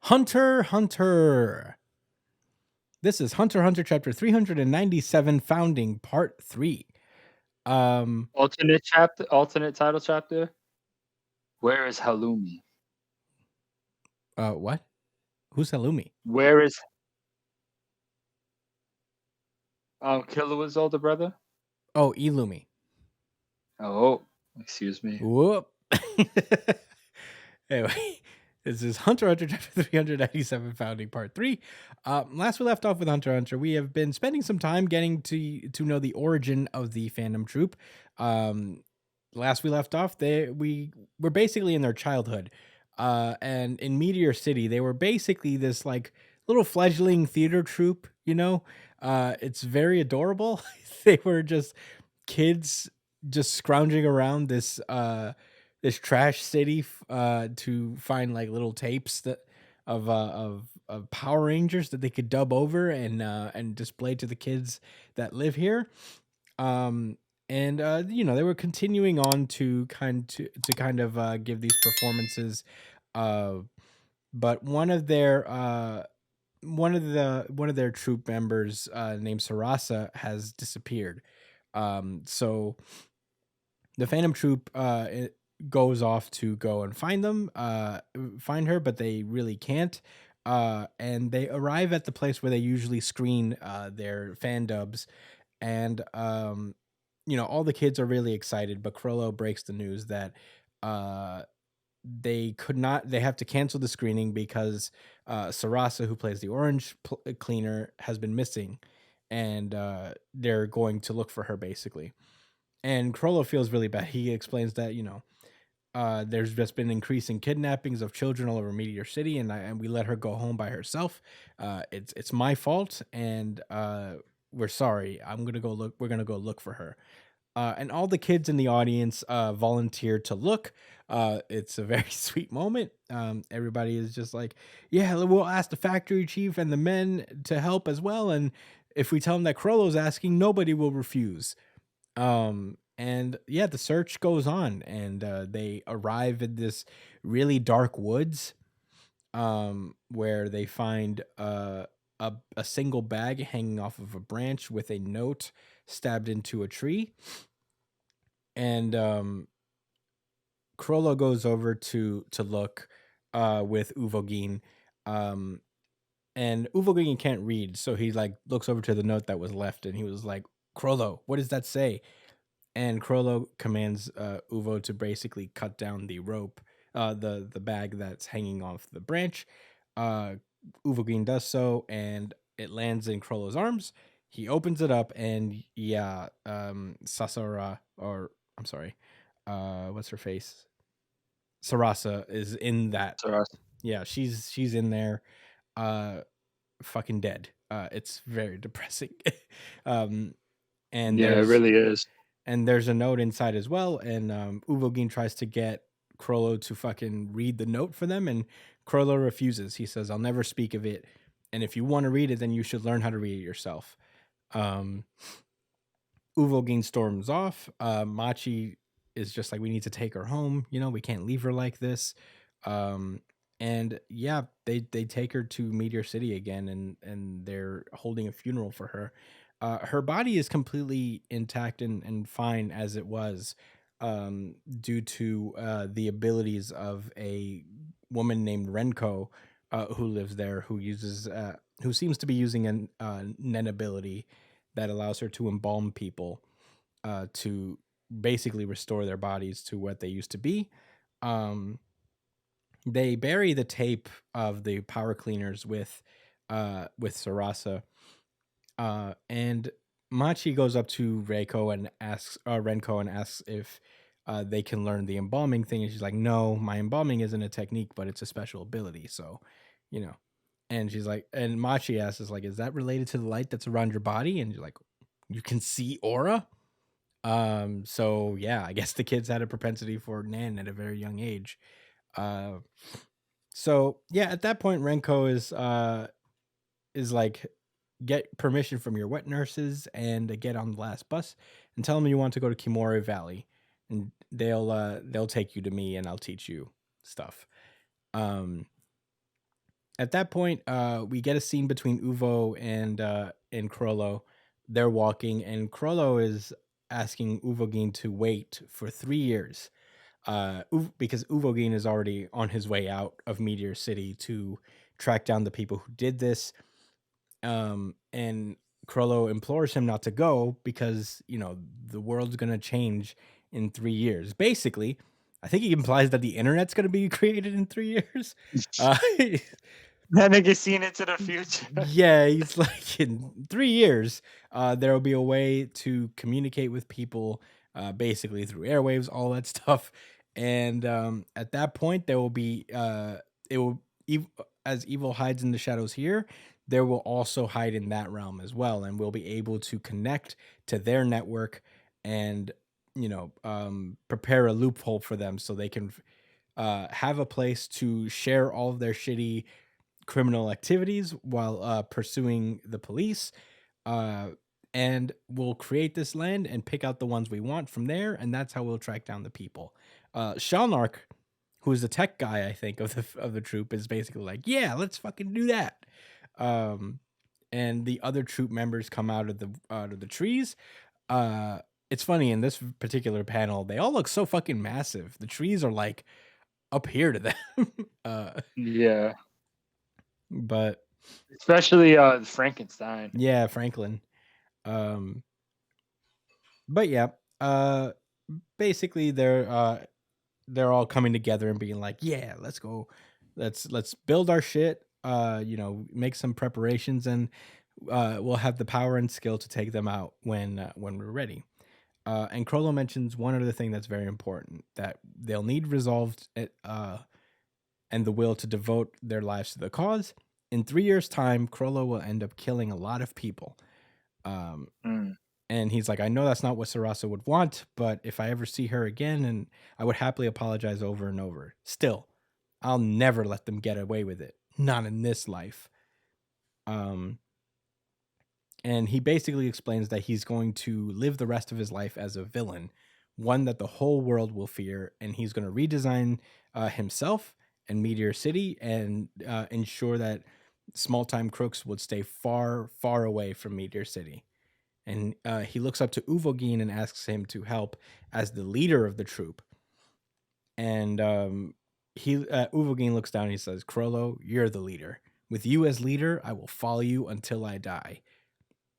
Hunter Hunter. This is Hunter Hunter chapter 397 founding part 3. Alternate title chapter. Where is Halloumi? What? Who's Halloumi? Where is Killua's older brother? Oh, Illumi. Oh, excuse me. Whoop. Anyway, this is Hunter Hunter chapter 397 founding part 3. Last we left off with Hunter Hunter, we have been spending some time getting to know the origin of the fandom troop. Last we left off, we were basically in their childhood. And in Meteor City, they were basically this like little fledgling theater troupe, you know? It's very adorable. They were just kids just scrounging around this trash city to find like little tapes that of Power Rangers that they could dub over and display to the kids that live here. They were continuing on to kind of give these performances. Uh, but one of their troop members named Sarasa has disappeared. So the Phantom Troop it goes off to go and find her, but they really can't. And they arrive at the place where they usually screen their fan dubs, and all the kids are really excited. But Krollo breaks the news that uh, they could not. They have to cancel the screening because Sarasa, who plays the orange cleaner, has been missing, and they're going to look for her basically. And Krollo feels really bad. He explains that, there's just been increasing kidnappings of children all over Meteor City, and we let her go home by herself. It's my fault, and we're sorry. I'm gonna go look. We're gonna go look for her. And all the kids in the audience volunteer to look. It's a very sweet moment. Everybody is just like, "Yeah, we'll ask the factory chief and the men to help as well." And if we tell them that Krollo's asking, nobody will refuse. And yeah, the search goes on, and they arrive in this really dark woods, where they find a single bag hanging off of a branch with a note stabbed into a tree. And Krollo goes over to look with Uvogin. Um, and Uvogin can't read, so he like looks over to the note that was left, and he was like, "Krollo, what does that say?" And Krollo commands Uvo to basically cut down the rope, the bag that's hanging off the branch. Uh, Uvogin does so, and it lands in Krollo's arms. He opens it up, and yeah, Sasora, or I'm sorry, what's her face? Sarasa is in that. Sarasa. Yeah, she's in there, uh, fucking dead. It's very depressing. um, and Yeah, it there's really is. and there's a note inside as well. And Uvogin tries to get Krollo to fucking read the note for them, and Krollo refuses. He says, "I'll never speak of it, and if you want to read it, then you should learn how to read it yourself." Um, Uvogin storms off. Machi is just like, "We need to take her home. We can't leave her like this." Um, and yeah, they take her to Meteor City again, and they're holding a funeral for her. Her body is completely intact and fine as it was, due to the abilities of a woman named Renko, who lives there, who seems to be using an Nen ability that allows her to embalm people, to basically restore their bodies to what they used to be. Um, they bury the tape of the power cleaners with Sarasa, and Machi goes up to Renko and asks if they can learn the embalming thing, and she's like, "No, my embalming isn't a technique, but it's a special ability." So, you know, and she's like, and Machi asks, "Is like, is that related to the light that's around your body?" And you're like, "You can see aura." So yeah, I guess the kids had a propensity for Nan at a very young age. Uh, so yeah, at that point, Renko is like, get permission from your wet nurses and get on the last bus and tell them you want to go to Kimori Valley, and they'll take you to me and I'll teach you stuff. Um, At that point, we get a scene between Uvo and Krollo. They're walking, and Krollo is asking Uvogin to wait for 3 years, because Uvogin is already on his way out of Meteor City to track down the people who did this. And Krollo implores him not to go because the world's gonna change in 3 years. Basically, I think he implies that the internet's gonna be created in 3 years. Uh, That nigga seen into the future. yeah, he's like, in 3 years, there will be a way to communicate with people, basically through airwaves, all that stuff. And at that point, there will be it will ev- as evil hides in the shadows here, there will also hide in that realm as well, and we'll be able to connect to their network and prepare a loophole for them so they can have a place to share all of their shitty criminal activities while pursuing the police. Uh, and we'll create this land and pick out the ones we want from there, and that's how we'll track down the people. Shalnark, who's the tech guy, I think, of the troop, is basically like, "Yeah, let's fucking do that." Um, and the other troop members come out of the trees. Uh, it's funny in this particular panel, they all look so fucking massive. The trees are like up here to them. uh, Yeah, but especially Frankenstein. yeah, Franklin. Um, but yeah, basically they're all coming together and being like, yeah, let's go, let's build our shit. Make some preparations, and we'll have the power and skill to take them out when we're ready. And Krollo mentions one other thing that's very important, that they'll need resolved and the will to devote their lives to the cause. In 3 years' time, Krollo will end up killing a lot of people. Um, Mm. and he's like, I know that's not what Sarasa would want, but if I ever see her again, and I would happily apologize over and over. Still, I'll never let them get away with it. Not in this life. Um, and he basically explains that he's going to live the rest of his life as a villain, one that the whole world will fear, and he's going to redesign himself and Meteor City and ensure that small time crooks would stay far, far away from Meteor City. And he looks up to Uvogin and asks him to help as the leader of the troop. And Uvogin looks down and he says, "Krollo, you're the leader. With you as leader, I will follow you until I die."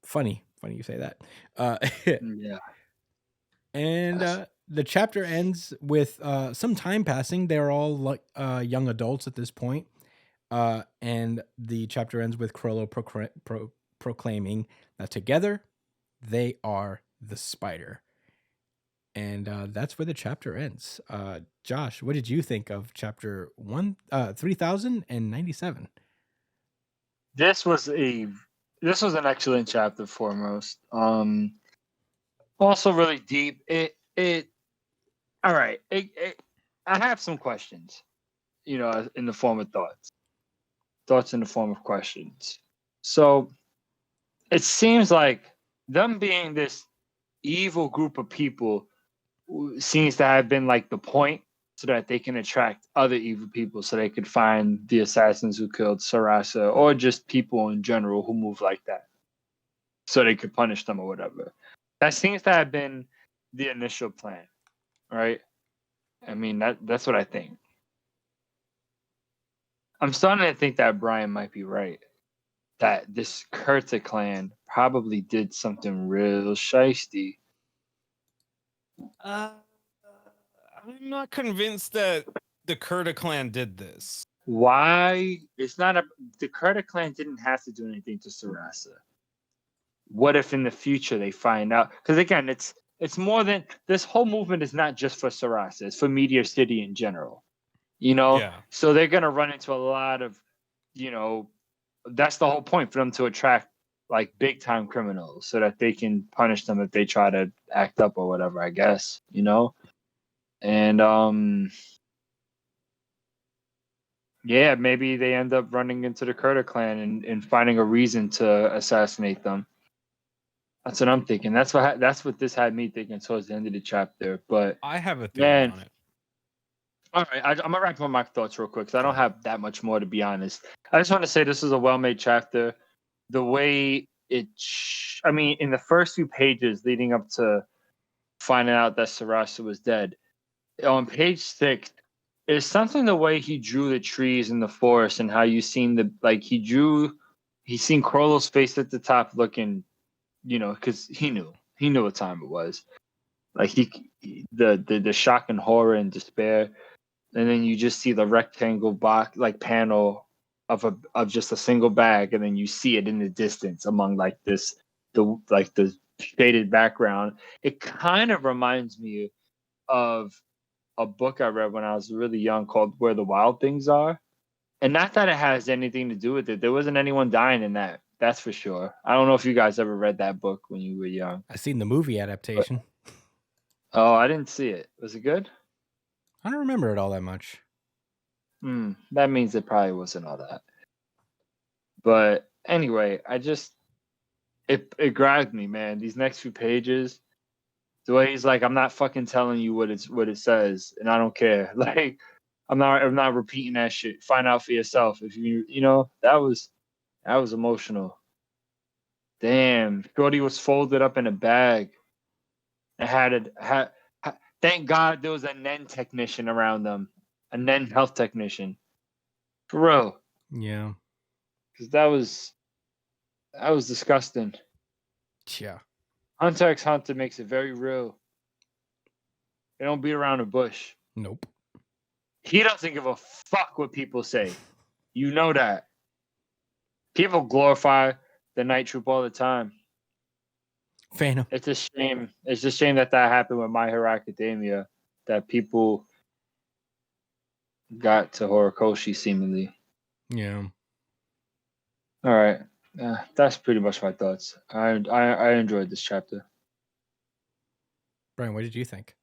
Funny you say that. Uh, Yeah, and that's the chapter ends with some time passing. They're all like young adults at this point. And the chapter ends with Krollo proclaiming that together they are the spider. And that's where the chapter ends. Josh, what did you think of chapter 3097? this was a this was an excellent chapter foremost. Also really deep. It all right. I have some questions, in the form of thoughts. Thoughts in the form of questions. So it seems like them being this evil group of people seems to have been like the point so that they can attract other evil people so they could find the assassins who killed Sarasa or just people in general who move like that so they could punish them or whatever. That seems to have been the initial plan, right? I mean, that's what I think. I'm starting to think that Brian might be right. That this Kurta clan probably did something real shisty. Uh, I'm not convinced that the Kurta clan did this. Why? It's not a. The Kurta clan didn't have to do anything to Sarasa. What if in the future they find out? Because again, it's more than this whole movement is not just for Sarasa. It's for Meteor City in general. Yeah. So they're gonna run into a lot of, you know, that's the whole point for them to attract like big time criminals so that they can punish them if they try to act up or whatever, I guess, And yeah, maybe they end up running into the Kurta clan and finding a reason to assassinate them. That's what I'm thinking. That's what this had me thinking towards the end of the chapter. But I have a theory man, on it. All right, I'm gonna wrap up my thoughts real quick because I don't have that much more, to be honest. I just want to say this is a well-made chapter. The way I mean, in the first few pages leading up to finding out that Sarasa was dead, on page 6, it's something the way he drew the trees in the forest and how you seen he seen Crollo's face at the top looking, because he knew what time it was. Like the shock and horror and despair, and then you just see the rectangle box like panel of just a single bag, and then you see it in the distance among the shaded background. It kind of reminds me of a book I read when I was really young called Where the Wild Things Are. And not that it has anything to do with it. There wasn't anyone dying in that. That's for sure. I don't know if you guys ever read that book when you were young. I seen the movie adaptation. Oh, I didn't see it. Was it good? I don't remember it all that much. That means it probably wasn't all that. But anyway, it grabbed me, man. These next few pages, the way he's like, I'm not fucking telling you what it says, and I don't care. Like, I'm not repeating that shit. Find out for yourself. If that was emotional. Damn, Shorty was folded up in a bag. It thank God there was a NEN technician around them, a NEN health technician, for real. Yeah. Because that was disgusting. Yeah. Hunter x Hunter makes it very real. They don't beat around the bush. Nope. He doesn't give a fuck what people say. You know that. People glorify the Night Troop all the time. Phantom. It's a shame. It's a shame that happened with My Hero Academia. That people got to Horikoshi seemingly. Yeah. All right. That's pretty much my thoughts. I enjoyed this chapter. Brian, what did you think?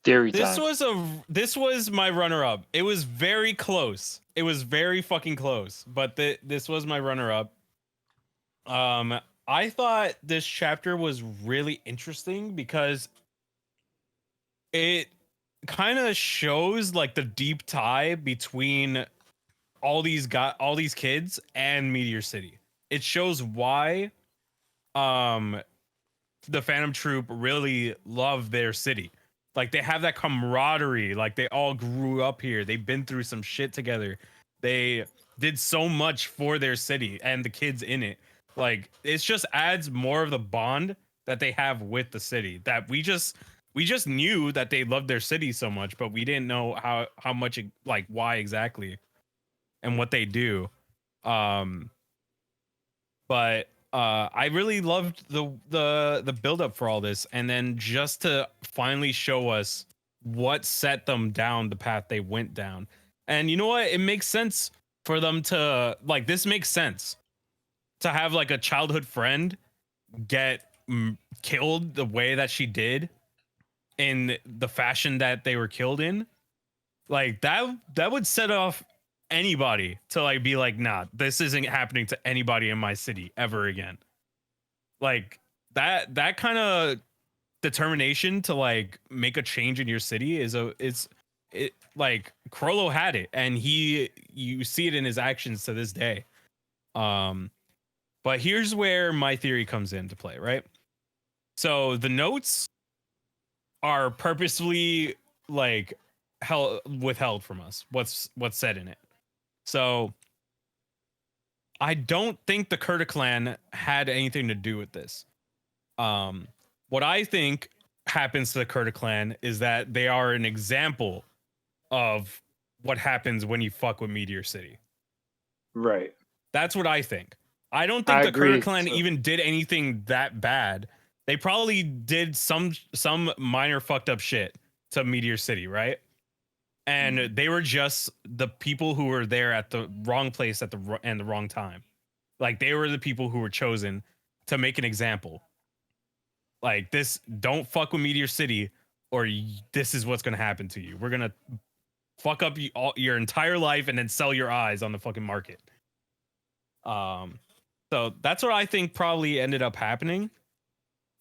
Theory This time. this was my runner-up. It was very close. It was very fucking close, but this was my runner-up. I thought this chapter was really interesting because it kind of shows like the deep tie between all these kids and Meteor City. It shows why the Phantom Troop really love their city. Like, they have that camaraderie. Like, they all grew up here. They've been through some shit together. They did so much for their city and the kids in it. Like, it just adds more of the bond that they have with the city, that we just knew that they loved their city so much, but we didn't know how much, like, why exactly and what they do. But I really loved the build up for all this, and then just to finally show us what set them down the path they went down. And you know what? It makes sense for them to, like, this makes sense to have like a childhood friend get killed the way that she did, in the fashion that they were killed in. Like, that would set off anybody to like be like, nah, this isn't happening to anybody in my city ever again. Like, that kind of determination to like make a change in your city is like, Crollo had it, and you see it in his actions to this day. But here's where my theory comes into play, right? So the notes are purposefully like withheld from us what's said in it. So I don't think the Kurta clan had anything to do with this. What I think happens to the Kurta clan is that they are an example of what happens when you fuck with Meteor City. Right. That's what I think. I don't think the agree, Kurta clan even did anything that bad. They probably did some minor fucked up shit to Meteor City, right? And they were just the people who were there at the wrong place at the wrong time. Like, they were the people who were chosen to make an example. Like, this, don't fuck with Meteor City, or this is what's gonna happen to you. We're gonna fuck up your entire life and then sell your eyes on the fucking market. So that's what I think probably ended up happening,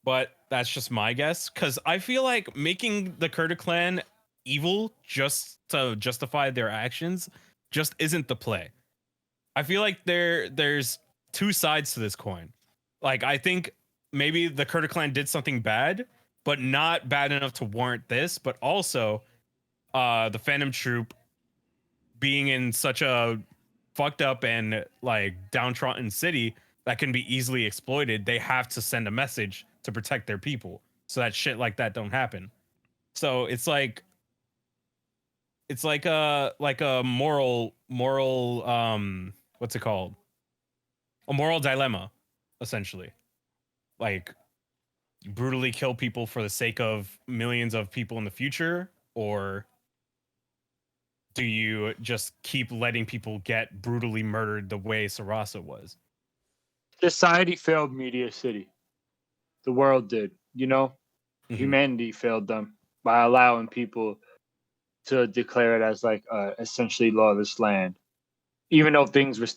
but that's just my guess, because I feel like making the Kurta clan evil just to justify their actions just isn't the play. I feel like there's two sides to this coin. Like, I think maybe the Kurta clan did something bad, but not bad enough to warrant this. But also, the Phantom Troop being in such a fucked up and like downtrodden city that can be easily exploited, they have to send a message to protect their people so that shit like that don't happen. So it's like a moral what's it called? A moral dilemma, essentially. Like, you brutally kill people for the sake of millions of people in the future, or do you just keep letting people get brutally murdered the way Sarasa was? Society failed Media City. The world did. Mhm. Humanity failed them by allowing people to declare it as like essentially lawless land. Even though things were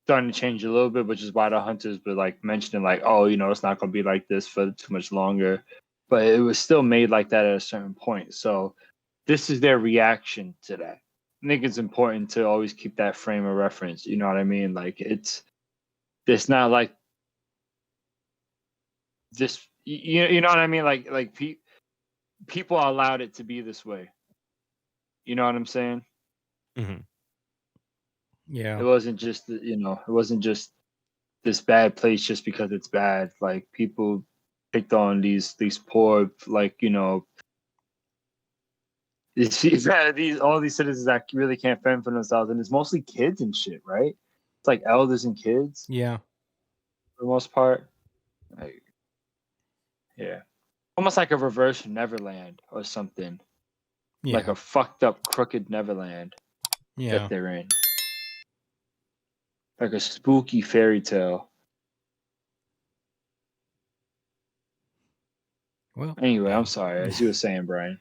starting to change a little bit, which is why the hunters were like mentioning like, oh, it's not going to be like this for too much longer. But it was still made like that at a certain point. So this is their reaction to that. I think it's important to always keep that frame of reference. You know what I mean? Like it's not like this. You know what I mean? Like people allowed it to be this way. You know what I'm saying? Mm-hmm. Yeah. It wasn't just it wasn't just this bad place just because it's bad. Like people picked on these poor these all these citizens that really can't fend for themselves, and it's mostly kids and shit, right? It's like elders and kids Yeah. for the most part. Like, yeah, almost like a reverse Neverland or something. Yeah. Like a fucked up, crooked Neverland Yeah. that they're in. Like a spooky fairy tale. Well, Anyway, Yeah. I'm sorry. As you were saying, Brian.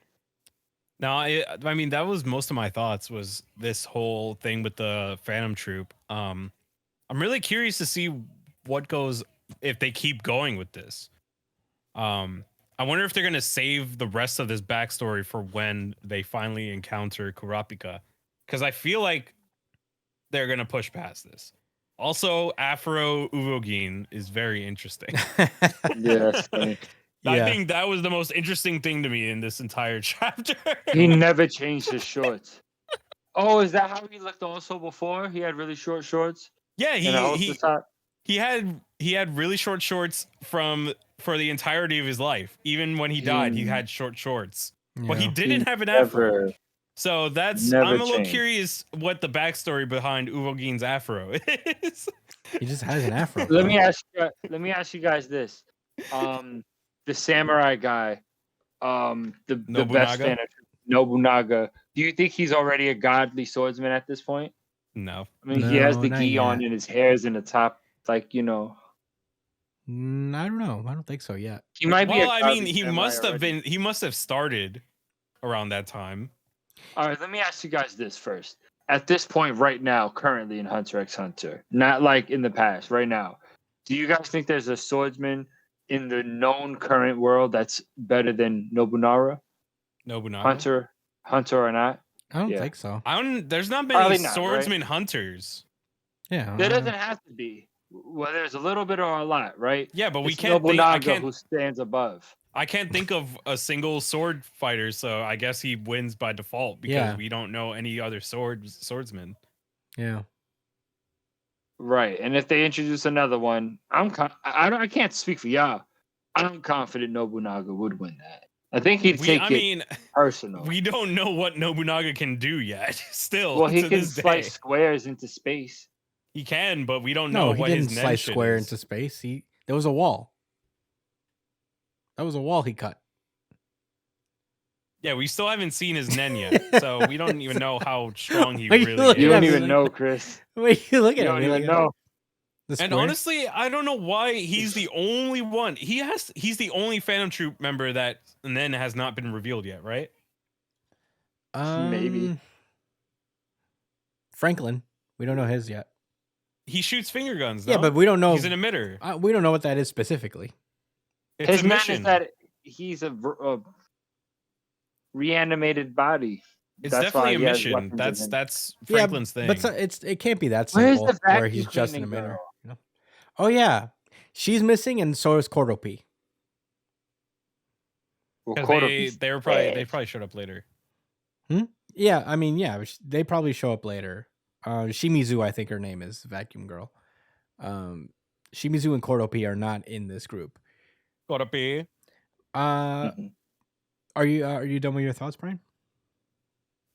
No, I mean, that was most of my thoughts, was this whole thing with the Phantom Troop. I'm really curious to see what goes if they keep going with this. I wonder if they're gonna save the rest of this backstory for when they finally encounter Kurapika, because I feel like they're gonna push past this. Also, Afro Uvogin is very interesting. Yes. I Yeah. think that was the most interesting thing to me in this entire chapter. He never changed his shorts. Oh, is that how he looked also before? He had really short shorts Yeah, and a holster top. he had really short shorts for the entirety of his life. Even when he died, he had short shorts. But he Yeah. didn't have an afro. Never, So never I'm a little changed. curious what the backstory behind Uvogin's afro is. He just has an afro. Let me ask you guys this. The samurai guy, the best Nobunaga? fan of Nobunaga. Do you think he's already a godly swordsman at this point? No. I mean, he has No, the not gi on yet. and his hair's in the top, like I don't know. I don't think so yet. he might be. Well, a I mean, godly he samurai must have already. been. He must have started around that time. All right, let me ask you guys this first. At this point, right now, currently in Hunter x Hunter, not like in the past, right now, do you guys think there's a swordsman in the known current world that's better than Nobunaga? Nobunaga. Hunter or not? I don't Yeah. think so. There's not many Probably not, right? swordsman hunters. Yeah. There doesn't have to be. Well, there's a little bit or a lot, right? Yeah, but we It's can't think. I Nobunaga who stands above. can't think of a single sword fighter, so I guess he wins by default because Yeah. we don't know any other swordsmen. Yeah. Right. And if they introduce another one, I can't speak for y'all. I'm confident Nobunaga would win that. I think he'd take it personal. We don't know what Nobunaga can do yet. Still, Well, he to can this slice day. squares into space. He can, but we don't No, know he what didn't his slice Nen square is. into space. There was a wall. That was a wall he cut. Yeah, we still haven't seen his Nen yet, so we don't even know how strong he Why you really looking You is. at don't me even like know, that? Chris. Wait, you look You at don't me even like know. the And square? honestly, I don't know why he's the only one. He's the only Phantom Troop member that Nen has not been revealed yet, right? Maybe. Franklin. We don't know his yet. He shoots finger guns. Yeah, no? but we don't know. He's an emitter. We don't know what that is specifically. It's His a man is mission. that he's reanimated body. It's That's why definitely a he has mission. weapons in him. That's Yeah, Franklin's thing. but it can't be that Where's simple the where vacuum he's just an cleaning emitter. girl? You know? Oh yeah, she's missing, and so is Cordopi. Well, Because Cordopi's they dead. probably showed up later. Yeah, I mean, yeah, they probably show up later. Shimizu, I think her name is Vacuum Girl. Shimizu and Cordopi are not in this group. Gotta be. Mhm. Are you done with your thoughts, Brian?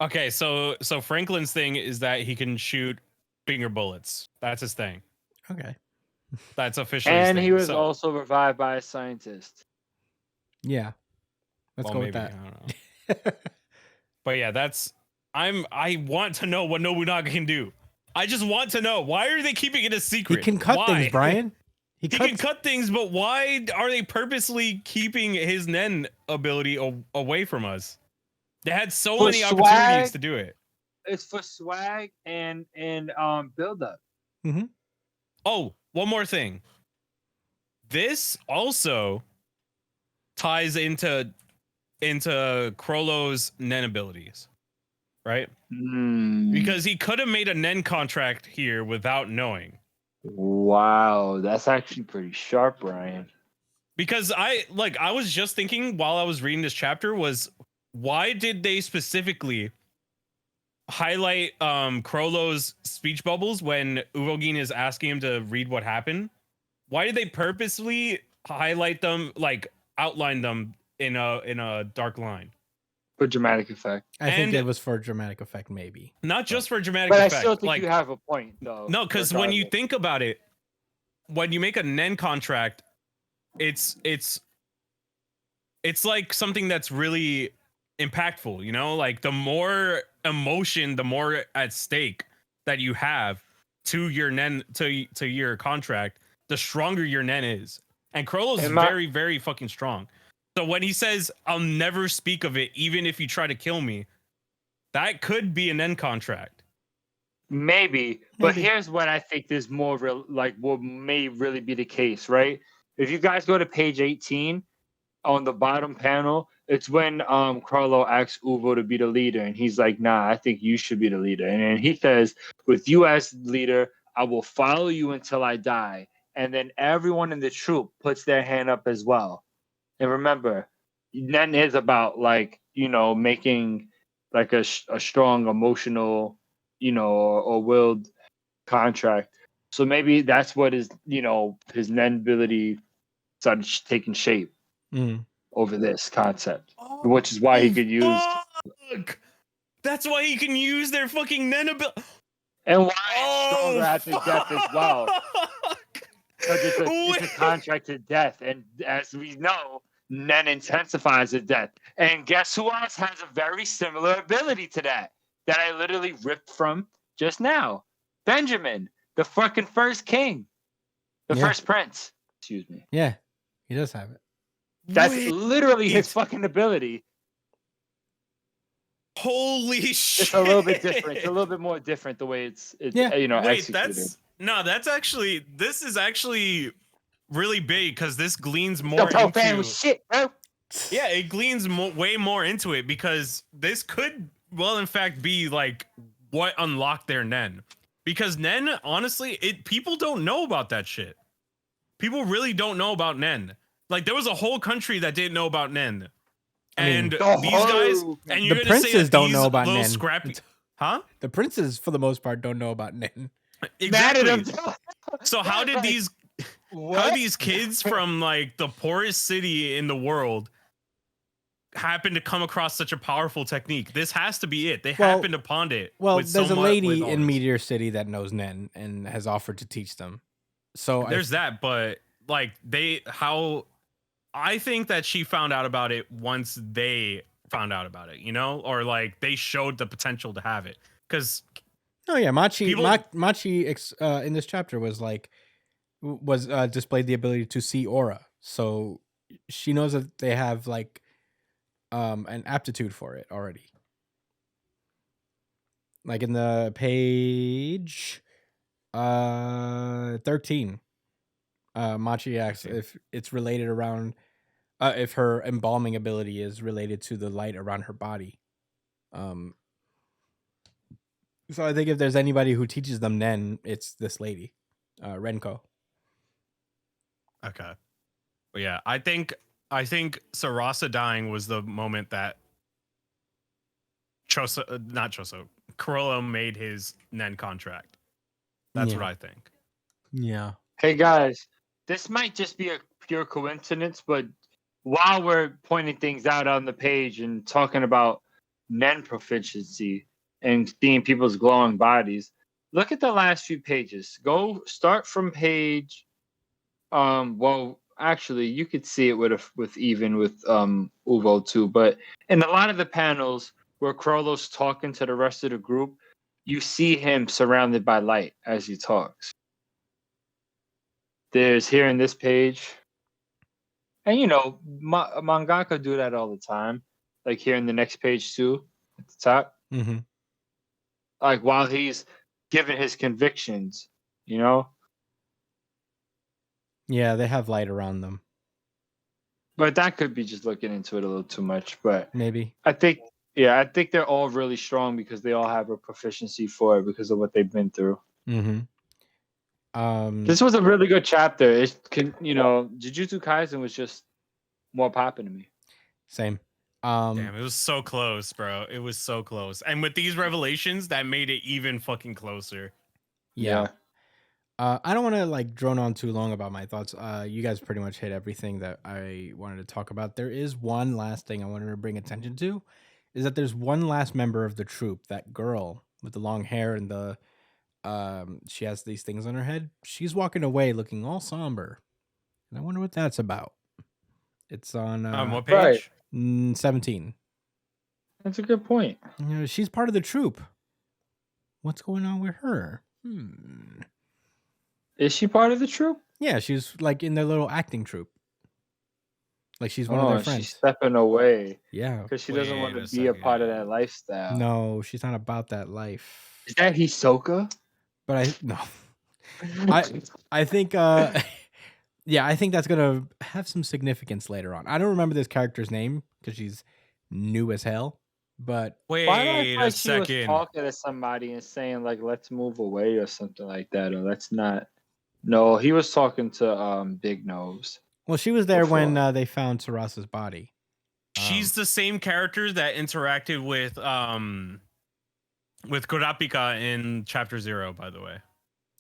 Okay, so Franklin's thing is that he can shoot finger bullets. That's his thing. Okay. That's officially his And thing. he was So, also revived by a scientist. Yeah. Let's well, go maybe, with I don't know. that. But yeah, I want to know what Nobunaga can do. I just want to know, why are they keeping it a He secret? can cut Why? things, Brian. He can cut things, but why are they purposely keeping his Nen ability away from us? They had so For many opportunities swag? to do it. It's for swag and build up. Oh, one more thing. This also ties into Krollo's Nen abilities, right? Because he could have made a Nen contract here without knowing. Wow, that's actually pretty sharp, Ryan. Because I was just thinking while I was reading this chapter was, why did they specifically highlight Krollo's speech bubbles when Uvogin is asking him to read what happened? Why did they purposely highlight them, like outline them in a dark line? For dramatic effect. I think And- it was for dramatic effect, maybe. Not just for dramatic But I effect. still think like, you have a point, though. no, because when you regardless. think about it, when you make a Nen contract, it's like something that's really impactful, you know? Like the more emotion, the more at stake that you have to your Nen to your contract, the stronger your Nen is. And Krollo's very, very fucking strong. So when he says, "I'll never speak of it, even if you try to kill me," that could be an Nen contract. Maybe, but Maybe. here's what I think is more real, like what may really be the case, right? If you guys go to page 18 on the bottom panel, it's when Carlo asks Uvo to be the leader, and he's like, "Nah, I think you should be the leader." And then he says, "With you as leader, I will follow you until I die." And then everyone in the troop puts their hand up as well. And remember, Nen is about making like a strong emotional, or willed contract. So maybe that's what his Nen ability started taking shape over this concept, which is why he could use. Fuck! That's why he can use their fucking Nen ability. And why it's stronger after death as well. Because it's a contract to death. And as we know, Nen intensifies at death. And guess who else has a very similar ability to that I literally ripped from just now? Benjamin, the fucking first king. The first prince. Excuse me. Yeah, he does have it. That's literally his fucking ability. Holy shit! It's a little bit different. It's a little bit more different the way it's Wait, executed. this is actually really big because this gleans more Stop into fan with shit, bro. Yeah, it gleans way more into it because this could, well, in fact, be like what unlocked their Nen. Because Nen, honestly, people don't know about that shit. People really don't know about Nen. Like there was a whole country that didn't know about Nen. And these guys, and you're the gonna princes say that don't these know about little Nen. scrappy, huh? The princes, for the most part, don't know about Nen. Exactly. So how did these kids from like the poorest city in the world happen to come across such a powerful technique? This has to be it. They happen to pawn it. Well, with there's so a much, lady with in ours. Meteor City that knows Nen and has offered to teach them. So There's that, but like I think that she found out about it once they found out about it, you know, or like they showed the potential to have it. Because Machi in this chapter was displayed the ability to see aura, so she knows that they have like an aptitude for it already. Like in the page 13, Machi asks if it's related around if her embalming ability is related to the light around her body. Um, so I think if there's anybody who teaches them Nen, it's this lady, Renko. Okay. But yeah, I think Sarasa dying was the moment that not Choso, Corolla made his Nen contract. That's what I think. Yeah. Hey guys, this might just be a pure coincidence, but while we're pointing things out on the page and talking about Nen proficiency and seeing people's glowing bodies, look at the last few pages. Go start from page. Well, actually, you could see it with Uvo too, but in a lot of the panels where Krollo's talking to the rest of the group, you see him surrounded by light as he talks. There's here in this page, and mangaka do that all the time. Like here in the next page too, at the top, Mm-hmm. like while he's giving his convictions, you know. Yeah, they have light around them. But that could be just looking into it a little too much. But Maybe. I think they're all really strong because they all have a proficiency for it because of what they've been through. Mm-hmm. This was a really good chapter. Jujutsu Kaisen was just more popping to me. Same. Damn, it was so close, bro. It was so close. And with these revelations, that made it even fucking closer. Yeah. I don't want to like drone on too long about my thoughts. You guys pretty much hit everything that I wanted to talk about. There is one last thing I wanted to bring attention to, is that there's one last member of the troop, that girl with the long hair and the she has these things on her head. She's walking away looking all somber, and I wonder what that's about. It's on What Right. page? 17. That's a good point. She's part of the troop. What's going on with her? Is she part of the troop? Yeah, she's like in their little acting troupe. Like she's one of their friends. She's stepping away Yeah. because she doesn't want Wait to a be a part of second. that lifestyle. No, she's not about that life. Is that Hisoka? But I think yeah, I think that's gonna have some significance later on. I don't remember this character's name because she's new as hell. But Wait Why do I feel a like she was second. talking to somebody and saying like let's move away or something like that, or let's not? No, he was talking to Big Nose. well, she was there when Before. they found Sarasa's body. She's the same character that interacted with Kurapika in chapter 0, by the way.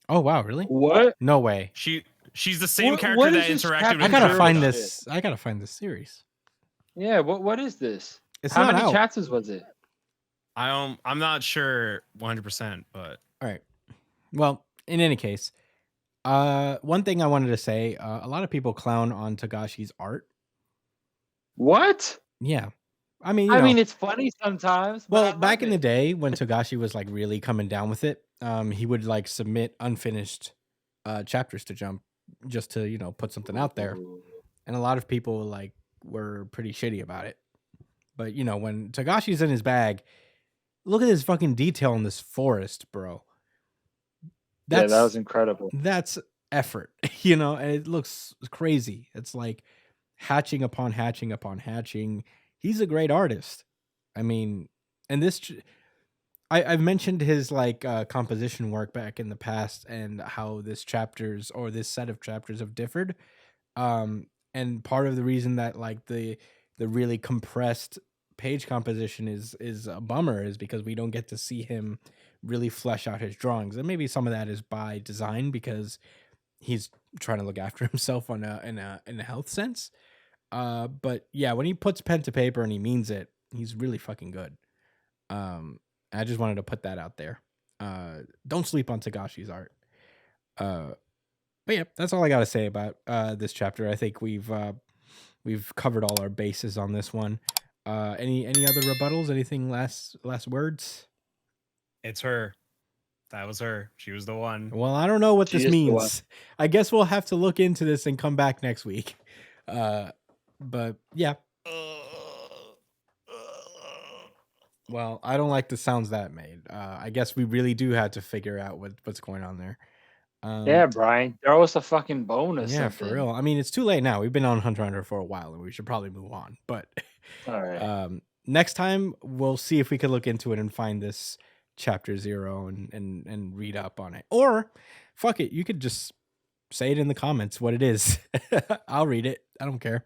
Oh wow, really? What? No way. She's the same What character is that this interacted chapter with I gotta Kurapika? find Kurapika. this. I gotta find this series. Yeah. What is this? It's How not many out. chapters was it? I'm not sure 100%, but All right. Well, in any case, one thing I wanted to say, a lot of people clown on Tagashi's art. What? Yeah. I mean, it's funny sometimes. But well, I back in love the it. day when Togashi was like really coming down with it, he would like submit unfinished chapters to Jump just to, put something out there. And a lot of people like were pretty shitty about it. But when Tagashi's in his bag, look at his fucking detail in this forest, bro. Yeah, that was incredible. That's effort, and it looks crazy. It's like hatching upon hatching upon hatching. He's a great artist. I mean, and I've mentioned his like composition work back in the past and how this set of chapters have differed. And part of the reason that like the really compressed page composition is a bummer is because we don't get to see him really flesh out his drawings. And maybe some of that is by design because he's trying to look after himself in a health sense. But yeah, when he puts pen to paper and he means it, he's really fucking good. I just wanted to put that out there. Don't sleep on Tagashi's art. But yeah, that's all I got to say about this chapter. I think we've covered all our bases on this one. Any other rebuttals? Anything last words? it's her. That was her. She was the one. Well, I don't know what She this is the one. means. I guess we'll have to look into this and come back next week. But yeah. Well, I don't like the sounds that made. I guess we really do have to figure out what's going on there. Yeah, Brian, throw us a fucking bone or Yeah, something. for real. I mean, it's too late now. We've been on Hunter x Hunter for a while, and we should probably move on. But All right. next time we'll see if we could look into it and find this chapter 0 and read up on it. Or fuck it, you could just say it in the comments what it is. I'll read it. I don't care.